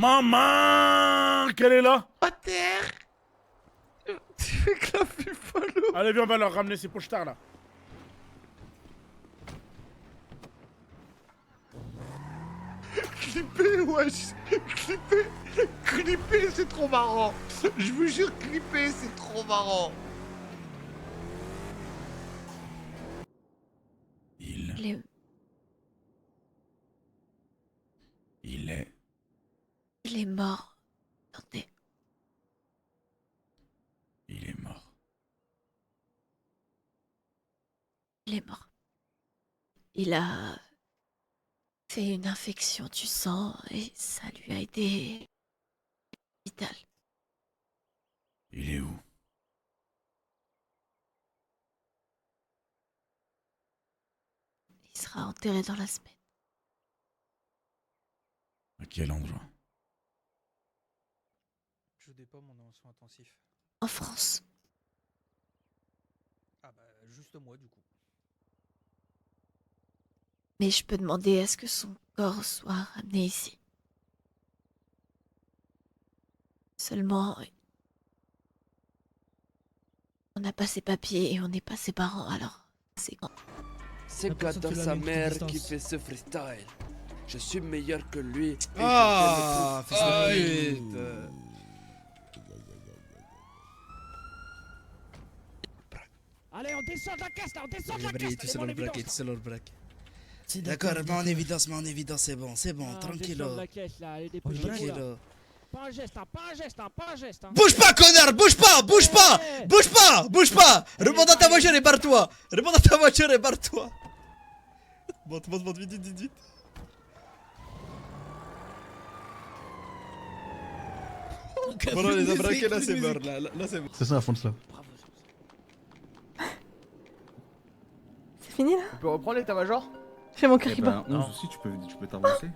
Maman, qu'elle est là? Pater. Tu fais que la follow. Allez, viens, on va leur ramener ces pochetars là. Clipper, wesh. Clipper, c'est trop marrant. Je vous jure, clipper, c'est trop marrant. Il est mort. Attendez. Il est mort. Il est mort. Il a fait une infection du sang et ça lui a aidé. Vital. Il est où? Il sera enterré dans la semaine. À quel endroit? Je dépends mon en soins intensifs. En France. Ah bah juste moi du coup. Mais je peux demander à ce que son corps soit ramené ici. Seulement, on n'a pas ses papiers et on n'est pas ses parents, alors c'est quand. C'est Gada sa mère qui fait ce freestyle. Je suis meilleur que lui. Ah, fais ça. Allez, on descend de la caisse là, on descend de la caisse. Tout seul le braquet, tout seul le braquet. D'accord, mets en évidence, c'est bon, tranquille. Tranquille. Pas un geste, hein, pas un geste, hein, pas un geste. Hein. Bouge pas, connard, bouge pas. Remonte à ta voiture et barre-toi. Monte, vite. Bon, on les a braqués, là c'est mort, là c'est mort. C'est ça, fonce là. C'est fini là? Tu peux reprendre l'état-major? Fais mon cœur qui bat. 11 aussi, tu peux t'avancer.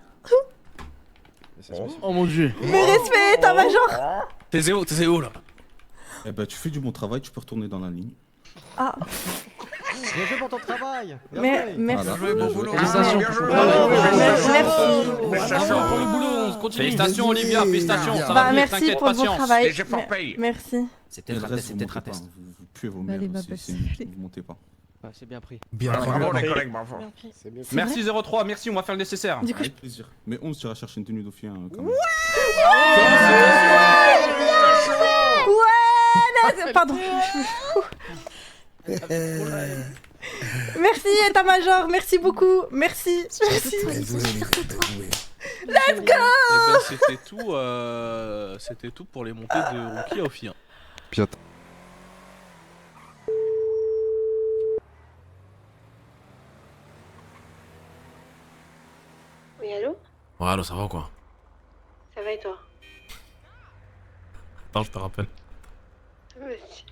Oh mon dieu. Mais respect, état-major! T'es où là? Eh ben, tu fais du bon travail, tu peux retourner dans la ligne. Ah. Bien fait pour ton travail. Mais merci. Voilà. Bon boulot. Félicitations. Merci. Bravo pour le boulot, on continue. Félicitations Olivia, félicitations. Ça va Bah venir, merci t'inquiète, pour votre patience. travail. Les efforts payent. Merci. C'est Et le peut-être un reste, test, vous c'est peut-être un montez pas, test. hein. Vous puez vos Allez, mères, ma c'est belle, nul, vous montez pas. Ouais, c'est bien pris. Bien, bravo les collègues, bravo. Merci 03, merci, on va faire le nécessaire. Du coup, Avec plaisir. Mais 11, tu iras chercher une tenue dauphine quand même. ouais, pardon. Merci état-major, merci beaucoup, merci. Let's go. Et ben c'était tout pour les montées de Rookie à Ophi. Piotr. Oui, allô? Ouais, allô, ça va ou quoi? Ça va et toi? Attends, je te rappelle. Merci.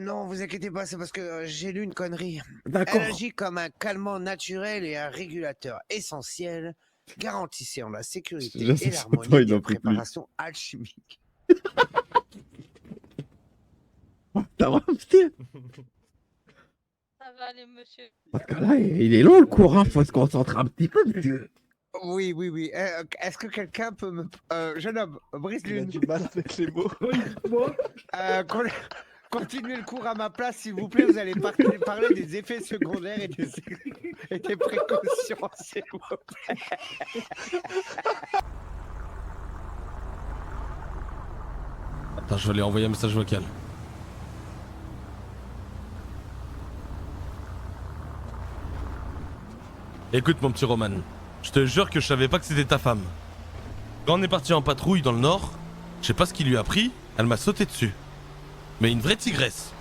Non, vous inquiétez pas, c'est parce que j'ai lu une connerie. D'accord. Elle agit comme un calmant naturel et un régulateur essentiel, garantissant la sécurité et l'harmonie des préparations alchimiques. T'as remarqué? Ça va aller, monsieur. Parce que là, il est long le cours, hein. Faut se concentrer un petit peu, monsieur. Oui. Est-ce que quelqu'un peut me... jeune homme, brise Il a l'une. du mal avec les mots. Continuez le cours à ma place, s'il vous plaît. Vous allez parler des effets secondaires et des précautions, s'il vous plaît. Attends, je vais lui envoyer un message vocal. Écoute mon petit Roman, je te jure que je savais pas que c'était ta femme. Quand on est parti en patrouille dans le nord, je sais pas ce qui lui a pris, elle m'a sauté dessus. Mais une vraie tigresse.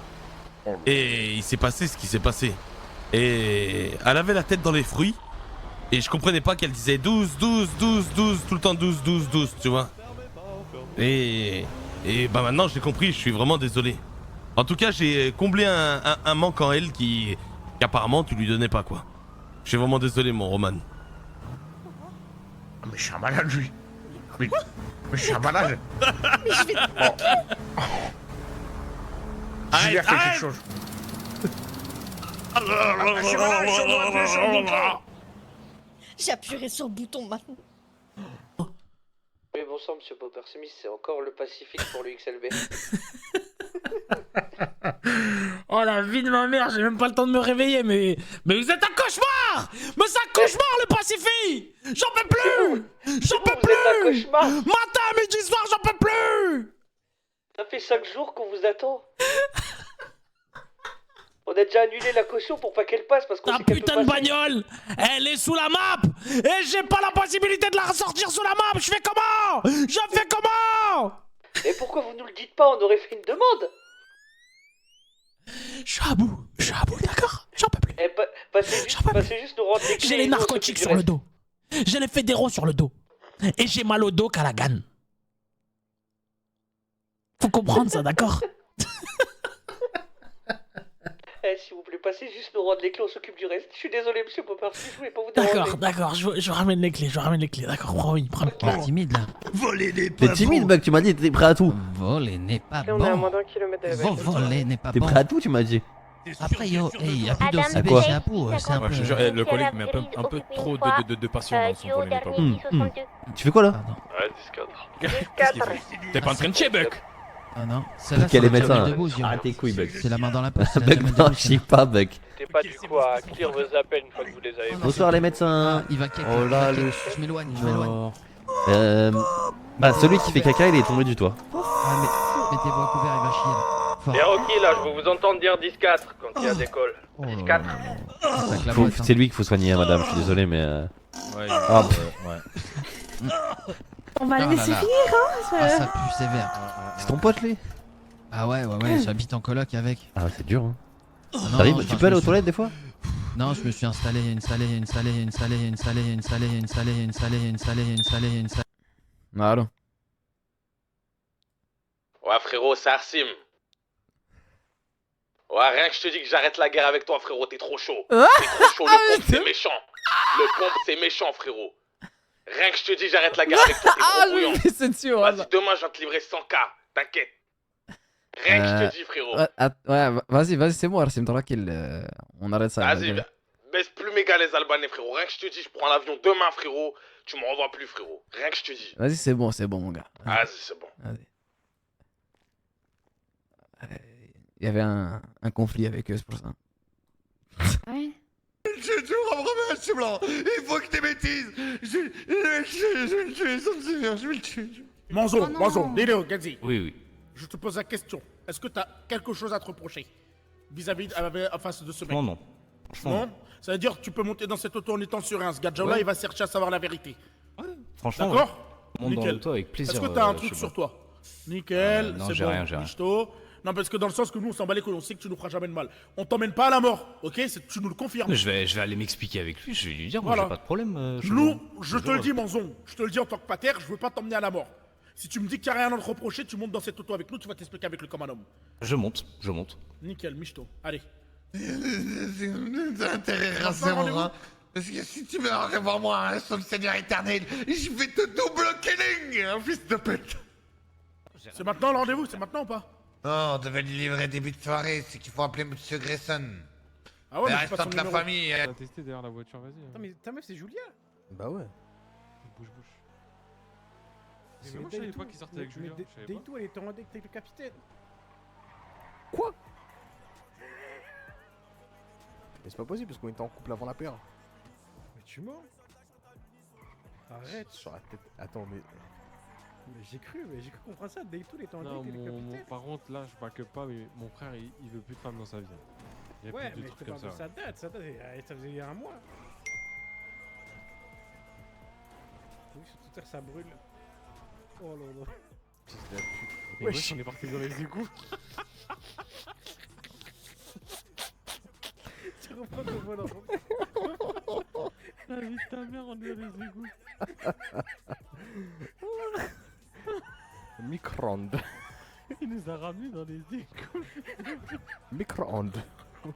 Et il s'est passé ce qui s'est passé. Et elle avait la tête dans les fruits. Et je comprenais pas qu'elle disait 12, 12, 12, 12, tout le temps 12, 12, 12, tu vois. Et bah maintenant j'ai compris, je suis vraiment désolé. En tout cas, j'ai comblé un manque en elle qu'apparemment tu lui donnais pas, quoi. Je suis vraiment désolé, mon Roman. Mais je suis un malade, lui. Mais je suis un malade. Mais je vais... Je lui ai fait quelque chose. J'ai appuyé sur le bouton maintenant. Mais bon sang, monsieur Popper Smith, c'est encore le Pacifique pour le XLB. Oh la vie de ma mère, j'ai même pas le temps de me réveiller, mais vous êtes un cauchemar. Mais c'est un cauchemar le Pacifique. J'en peux plus. J'en peux Vous êtes un plus. cauchemar. Matin, midi, soir, j'en peux plus. Ça fait 5 jours qu'on vous attend. On a déjà annulé la caution pour pas qu'elle passe parce qu'on Ta sait qu'elle peut putain de passer. bagnole, elle est sous la map et j'ai pas la possibilité de la ressortir sous la map. Je fais comment? Je fais comment? Et pourquoi vous nous le dites pas? On aurait fait une demande. Je suis à bout, d'accord? J'en peux plus. Eh, passez juste nous rendre les clés. J'ai les et nous, on narcotiques s'occupe sur du le reste. dos. J'ai les fédéraux sur le dos. Et j'ai mal au dos qu'à la ganne. Faut comprendre ça, d'accord? Eh, s'il vous plaît, passez juste nous rendre les clés, on s'occupe du reste. Je suis désolé, monsieur Popper, je voulais pas vous déranger. D'accord, je ramène les clés, d'accord, promis. T'es timide là. Voler des T'es timide, Buck, tu m'as dit, t'es prêt à tout. Voler n'est pas Et on est à moins bon. d'un kilomètre de la base. Voler n'est pas T'es bon. prêt à tout, tu m'as dit. Après, yo, hey, y'a plus Adam, d'OCB quoi chez Apo, c'est un peu... je te jure, le collègue met un peu trop de passion dans son volet, n'est pas bon. Tu fais quoi là? Pardon. T'es pas en train de chier, Buck. Ah non, celle-là, Quel c'est est la médecin jambe debout, Zio. Arrête tes couilles, Buck. C'est la main dans la poche, c'est la Buck, jambe non, debout. je sais pas, Buck. T'es pas du coup à clear vos appels une fois que vous les avez. Bonsoir les médecins. Il va caca. Oh là, le... Je m'éloigne, je m'éloigne. Bah, celui qui fait caca, il est tombé du toit. Ah, mais mettez-vous à couvert, il va chier là. Fort. Et ok, là, je veux vous entendre dire 10-4 quand il y a des calls. Oh là 10-4. là là. Attaque la boîte, hein. C'est lui qu'il faut soigner, hein, madame, je suis désolé, mais... Ouais, Ah, ouais. On va Ah le laisser là là. finir, Ah, ça pue sévère. c'est ton pote, lui? Ah ouais, j'habite en coloc avec. Ah, c'est dur, hein. Ah non, T'arrives, enfin, tu je peux aller me aux suis- toilettes des fois? Non, je me suis installé. Allô. Ouais, frérot, c'est Arsim. Ouais, rien que je te dis que j'arrête la guerre avec toi, frérot, t'es trop chaud. T'es trop chaud, le pompe, c'est méchant. Le pompe, c'est méchant, frérot. Rien que je te dis, j'arrête la guerre avec toi, t'es trop bouillant. Vas-y, demain, je vais te livrer 100K, t'inquiète. Rien que je te dis, frérot. Ouais, vas-y, c'est bon, Arsim, tranquille. On arrête ça. Vas-y, baisse plus méga les Albanais, frérot. Rien que je te dis, je prends l'avion demain, frérot. Tu me renvoies plus, frérot. Rien que je te dis. Vas-y, c'est bon, mon gars. Vas-y, c'est bon. Vas-y. Il y avait un conflit avec eux, c'est pour ça. Ouais. Je te remets un chou blanc. Il faut que tes bêtises. Je vais le tuer, sans te souvenir, je vais le tuer. Manzo, Léo, Gazi. Oui. Je te pose la question. Est-ce que t'as quelque chose à te reprocher vis-à-vis en face de ce mec? Non. Franchement, Non. Ça veut dire que tu peux monter dans cette auto en étant serein. Ce gars-là, Ouais. il va chercher à savoir la vérité. franchement. D'accord? Monte dans Nickel. l'auto avec plaisir. Est-ce que t'as un je truc sais sur pas. toi? Nickel, non, c'est j'ai bon. rien, j'ai rien. Michto. Non, parce que dans le sens que nous, on s'en bat les couilles, on sait que tu nous feras jamais de mal. On t'emmène pas à la mort, ok? Tu nous le confirmes. Je vais aller m'expliquer avec lui, je vais lui dire, moi Voilà. j'ai pas de problème. Nous, je te le dis, Manzon, je te le dis en tant que pater, je veux pas t'emmener à la mort. Si tu me dis qu'il n'y a rien à te reprocher, tu montes dans cette auto avec nous, tu vas t'expliquer avec lui comme un homme. Je monte. Nickel, Michto. Allez. T'as intérêt à rendez-vous. hein. Parce que si tu veux avoir moi un son Seigneur éternel, je vais te double killing, un fils de pute. C'est maintenant le rendez-vous, c'est maintenant ou pas? Non, on devait le livrer début de soirée, c'est qu'il faut appeler Monsieur Grayson. Ah ouais, Le mais c'est pas restant son de la numéro. famille. T'as testé derrière la voiture, vas-y. Attends, mais ta meuf, c'est Julia? Bah ouais. Bouge. C'est moi, je savais pas qu'il sortait avec Julien. je savais pas. Deito, elle était en deck avec le capitaine. Quoi? Mais c'est pas possible parce qu'on était en couple avant la paire. Mais tu mens? Arrête. Sur la tête. Attends, mais. Mais j'ai cru comprendre ça. Deito, elle était en Non, deck avec le capitaine. par contre, là, je back up pas, mais mon frère, il veut plus de femme dans sa vie. Il y a Ouais, plus mais de je te trucs comme parle de ça. sa date. Ça faisait il y a un mois. Oui, sur Twitter, ça brûle. Oh là là. Fils de la pute. Mais Wesh. wesh, on est parti dans les égouts. Tu reprends ton volant. La vie de ta mère, on est dans les égouts. Micro-ondes. Il nous a ramenés dans les égouts. Micro-ondes. Ouais,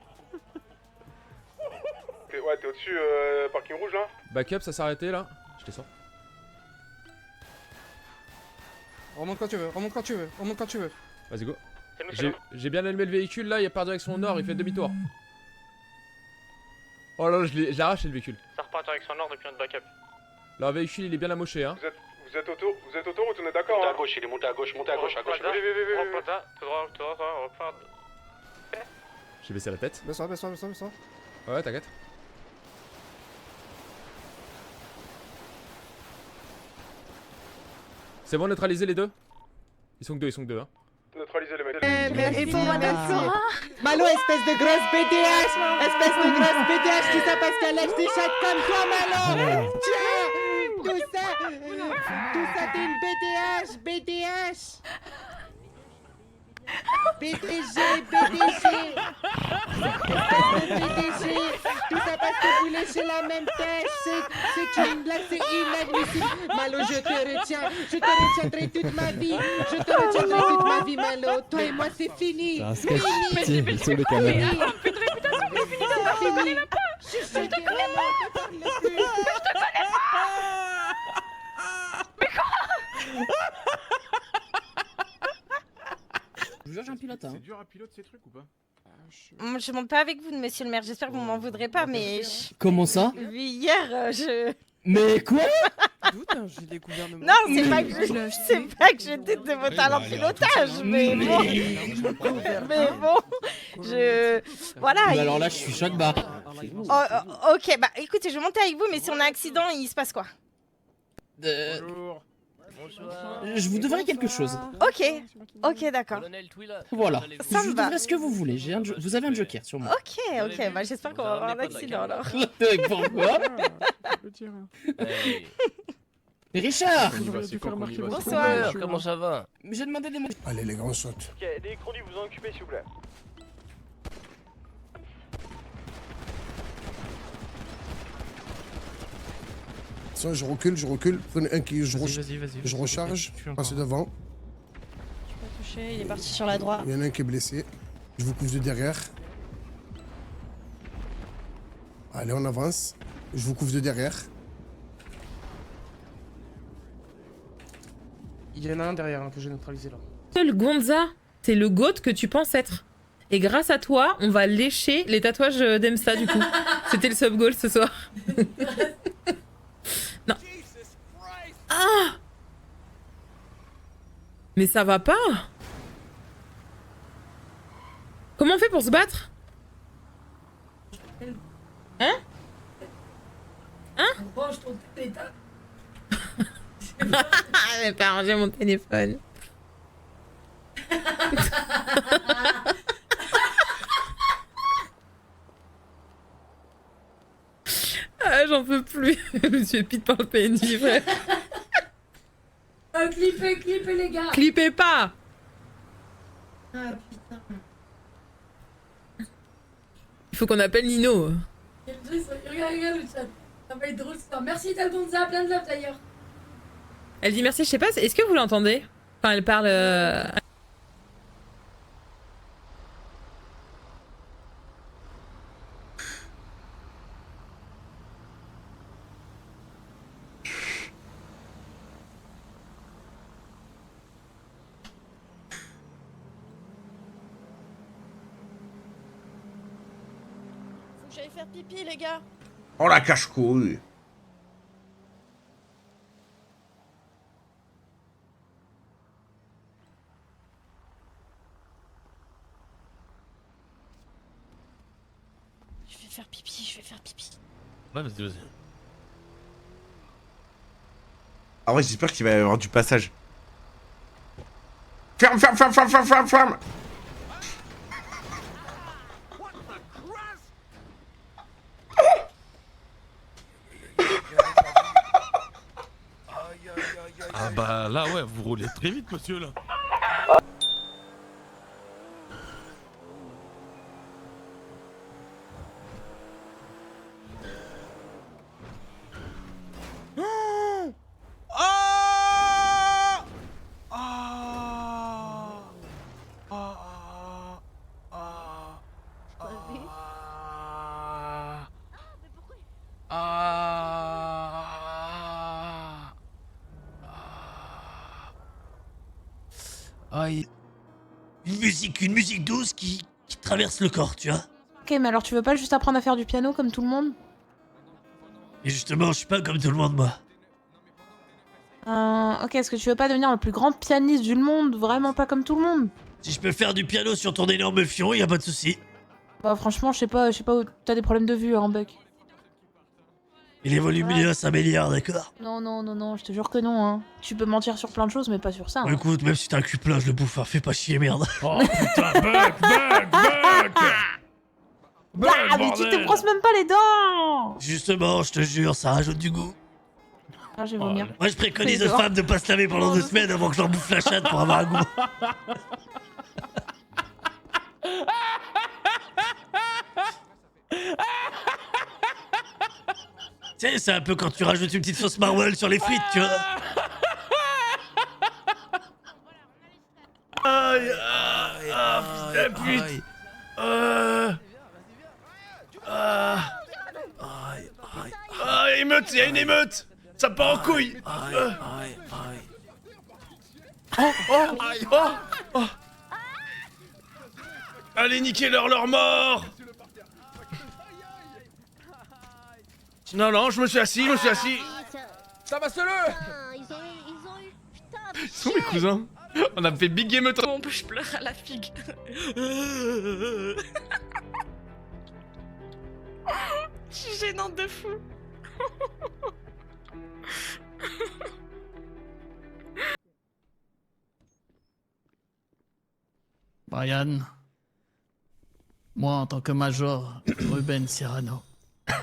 t'es au-dessus, parking rouge là? Backup, ça s'est arrêté là. Je descends. Remonte quand tu veux, remonte quand tu veux, remonte quand tu veux. Vas-y, go. J'ai bien allumé le véhicule là, il part direction nord, il fait demi-tour. Oh là là, j'ai arraché le véhicule. Ça repart direction nord depuis notre backup. Là, le véhicule il est bien amoché, hein. Vous êtes autoroute, on est d'accord? Montez à gauche, il est monté à gauche, à gauche. Tout droit. J'ai baissé la tête. Baisse-toi. Ouais, t'inquiète. C'est bon, neutraliser les deux? Ils sont que deux, hein. Neutraliser les mecs. Et pour Madame Flora? Malo, espèce de grosse BDH! Espèce de grosse BDH, tout ça parce qu'elle lèche des chattes comme toi, Malo! Tiens! Tout ça, t'es une BDH! BDG! BDG! Tout ça parce que vous léchez la même pêche! C'est une blague, c'est inadmissible! Malo, je te retiendrai toute ma vie! Malo! Toi et moi, c'est fini! C'est un sketch. Tiens, sur les caméras. Plus de réputation, mais fini d'en parler, on connaît même pas. Je te connais pas. Mais quoi? Je vous jure, j'ai un pilote, hein. C'est dur à piloter ces trucs ou pas? Je monte pas avec vous, monsieur le maire. J'espère que vous m'en voudrez pas, mais... Comment ça? Hier, je... Mais quoi? J'ai découvert le Non, c'est pas que je doute de vos talents de pilotage, mais bon... Voilà. Bah alors là, je suis choc bas. Ok, bah écoutez, je vais monter avec vous, mais si on a un accident, il se passe quoi? Bonjour. Je vous devrais quelque chose. Ok, d'accord. Voilà. Ça Je me vous va. devrais ce que vous voulez. Vous avez un joker sur moi. Ok, bah j'espère qu'on va avoir un accident alors. Pourquoi? Mais Richard! Bonsoir. Comment ça va? J'ai demandé des mots. Allez, les grands sautes. Ok, des conduits, vous en occupez s'il vous plaît. Ça, je recule. Prenez un qui je recharge. Je suis encore Passez devant. Touché, il est parti sur la droite. Il y en a un qui est blessé. Je vous couvre de derrière. Allez, on avance. Je vous couvre de derrière. Il y en a un derrière que j'ai neutralisé là. Seul Gonza, c'est le GOAT que tu penses être. Et grâce à toi, on va lécher les tatouages d'Emsa du coup. C'était le sub goal ce soir. Non. Ah! Mais ça va pas. Comment on fait pour se battre? Hein? J'ai pas rangé mon téléphone. Ah, j'en peux plus. Je me suis fait pite par le PNJ, frère. Clippez les gars. Clippez pas. Ah putain. Il faut qu'on appelle Nino. Regarde le chat. Ça va être drôle ce soir. Merci Talgonza, plein de love d'ailleurs. Elle dit merci, je sais pas, est-ce que vous l'entendez? Enfin, elle parle... Faut que j'aille faire pipi, les gars. Oh la cache-couille. Je vais faire pipi. Ouais, vas-y. Ah ouais, j'espère qu'il va y avoir du passage. Ferme. Ah bah là, ouais, vous roulez très vite, monsieur, là. aïe. Une musique douce qui traverse le corps, tu vois. Ok, mais alors tu veux pas juste apprendre à faire du piano comme tout le monde? Et justement, je suis pas comme tout le monde, moi. Ok, est-ce que tu veux pas devenir le plus grand pianiste du monde? Vraiment pas comme tout le monde? Si je peux faire du piano sur ton énorme fion, y a pas de souci. Bah franchement, je sais pas où t'as des problèmes de vue, hein, Buck. Il est volumineux à 5 milliards, d'accord? Non, je te jure que non, hein. Tu peux mentir sur plein de choses, mais pas sur ça. Hein. Écoute, même si t'as un cul plein, je le bouffe, hein. Fais pas chier, merde. Oh putain, Buck. Ah, mais tu te brosses même pas les dents! Justement, je te jure, ça rajoute du goût. Ah, je vais vomir. Moi, je préconise aux femmes de pas se laver pendant 2 semaines avant que je leur bouffe la chatte pour avoir un goût. Tu sais, c'est un peu quand tu rajoutes une petite sauce Marvel sur les frites, tu vois. Aïe, putain. Émeute, il y a une émeute. Ça part en couille. Allez, niquez-leur leur mort. Non, je me suis assis. Ça va se le. Ils sont mes cousins. On a fait big game. Bon, je pleure à la figue. Je suis gênante de fou. Brian, moi en tant que major Ruben Serrano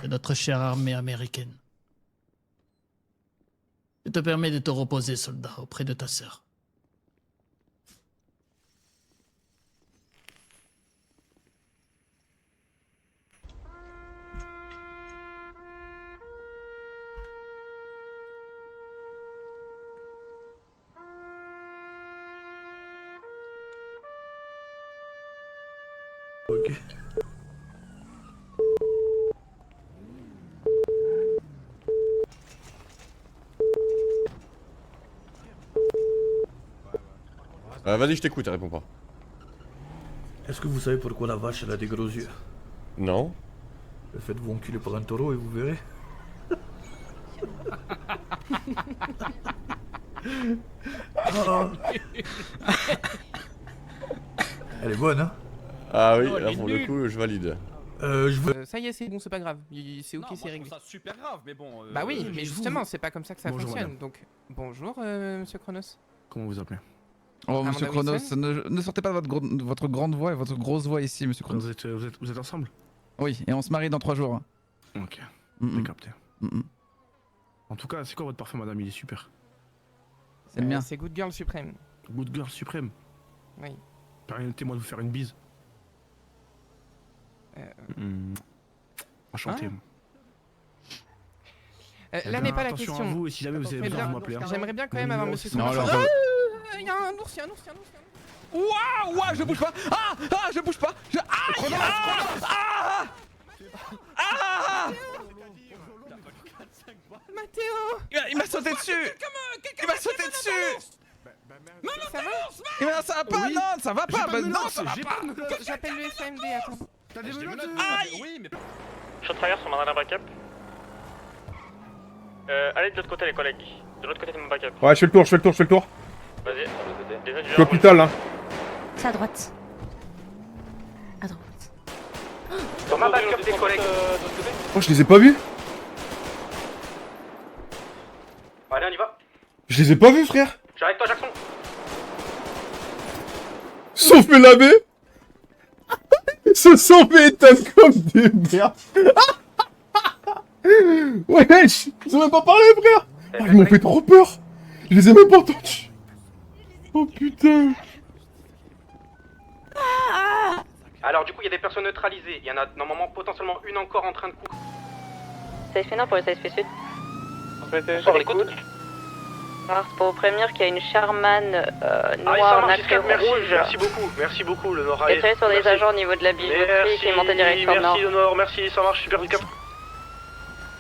de notre chère armée américaine, je te permets de te reposer, soldat, auprès de ta sœur. Ok. Vas-y, je t'écoute, réponds pas. Est-ce que vous savez pourquoi la vache elle a des gros yeux? Non. Faites-vous enculer par un taureau et vous verrez. Oh. Elle est bonne, hein? Ah oui, là pour le coup, je valide. Ça y est, c'est bon, c'est pas grave. C'est ok, c'est réglé. Ça super grave, mais bon. Bah oui, mais justement, c'est pas comme ça que ça Bonjour, fonctionne. madame. Donc, bonjour, monsieur Chronos. Comment vous appelez? Oh, monsieur Armand Chronos, Wilson ne sortez pas votre grande voix et votre grosse voix ici, monsieur Chronos. Vous êtes ensemble? Oui, et on se marie dans 3 jours. Ok, Mm, j'ai mm. capté. Mm, mm. En tout cas, c'est quoi votre parfum, madame? Il est super. C'est le mien. C'est Good Girl Suprême. Good girl suprême. Oui. Permettez-moi de vous faire une bise. Enchanté. Là n'est pas la attention question. à vous, et si jamais vous avez besoin, vous m'appelez. J'aimerais bien quand même avoir monsieur Non, Chronos. alors, Il y a un ours, il y a un ours. Ouah, je bouge pas. Je bouge pas. Mathéo. Il m'a sauté dessus. Il m'a sauté dessus. Ça va pas, non, ça va pas. Non, ça va pas. J'appelle le FMD, attends. T'as des menottes? Oui, mais. Je traverse, on m'en a un backup. Allez de l'autre côté, les collègues. De l'autre côté de mon backup. Ouais, je fais le tour. Vas-y. Je suis hôpital, hein. C'est à droite. À droite. Dans ma backup, les collègues. Oh, je les ai pas vus. Allez, on y va. Je les ai pas vus, frère. Je suis avec toi, Jackson. Sauf mes labés. Ce sont mes tonnes comme des merdes. Wesh, ils ont même pas parlé, frère. Oh, ils m'ont fait trop peur. Je les ai même pas entendus. Oh putain. Alors, du coup, il y a des personnes neutralisées. Il y en a normalement potentiellement une encore en train de courir. Ça fait pour le CSP Sud. Sur l'écoute. Alors, c'est pour vous prévenir qu'il y a une Sherman ça noire marche, nacrée rouge. Merci beaucoup, le Nord. Et très sur des agents au niveau de la bijouterie qui est montée direction nord. Merci, le Nord, merci, ça marche, super du cap.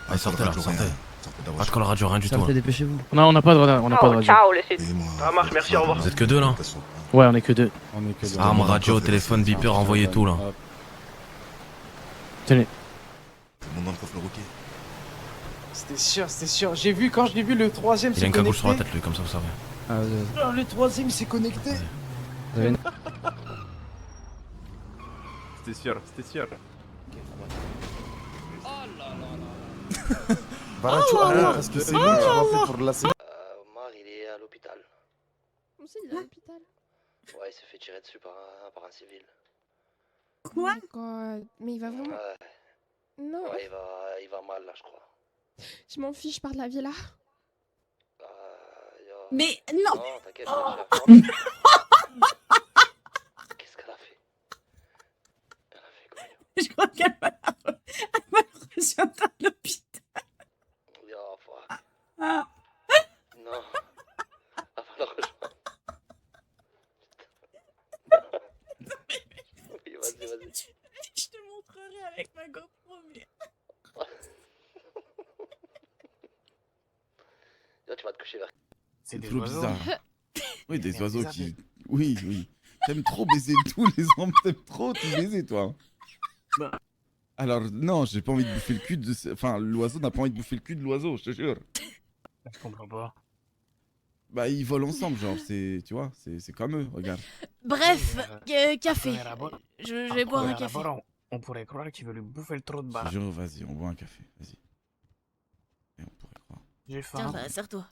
Ouais, sortez là, sortez. Pas de call radio, rien du Ça tout. fait dépêchez-vous. Non, on n'a pas de radio. On n'a pas de radio. Ciao, laissez. Ça marche, merci, au revoir. Vous êtes que deux là? Ouais, on est que deux. Arme, radio, téléphone, beeper, envoyez tout là. Tenez. Mon nom de prof le roquet. C'était sûr. J'ai vu quand je l'ai vu le troisième Il a une cagoule sur la tête lui, comme ça vous savez. Ah, vas-y. Le troisième s'est connecté. Vous avez une- C'était sûr. Bah, tu vois, parce que c'est bon, tu vas faire pour la semaine. Omar, il est à l'hôpital. Comment ça, il est à l'hôpital? Ouais, il s'est fait tirer dessus par un civil. Quoi? Mais il va vraiment. Non. Ouais, il va mal là, je crois. Je m'en fiche, je pars de la villa. Mais non. Non, t'inquiète, je vais Qu'est-ce qu'elle a fait? Elle a fait quoi? Je crois qu'elle m'a reçu à l'hôpital. Yo, fuck. Ah. Non. Elle va la rejoindre. Oui, vas-y. Je te montrerai avec ma GoPro, mais... Yo, tu vas te coucher vers. C'est trop bizarre. Oui, des oiseaux qui... Oui. T'aimes trop baiser tous les hommes, t'aimes trop tout baiser, toi. Alors, non, j'ai pas envie de bouffer le cul de... Enfin, l'oiseau n'a pas envie de bouffer le cul de l'oiseau, je te jure. Je comprends pas. Bah, ils volent ensemble, genre, c'est... Tu vois, c'est comme eux, regarde. Bref, café. Je vais boire un café. On pourrait croire qu'il veut lui bouffer le trou de Je te jure, vas-y, on boit un café, vas-y. Et on pourrait croire. J'ai Tiens, bah, serre-toi.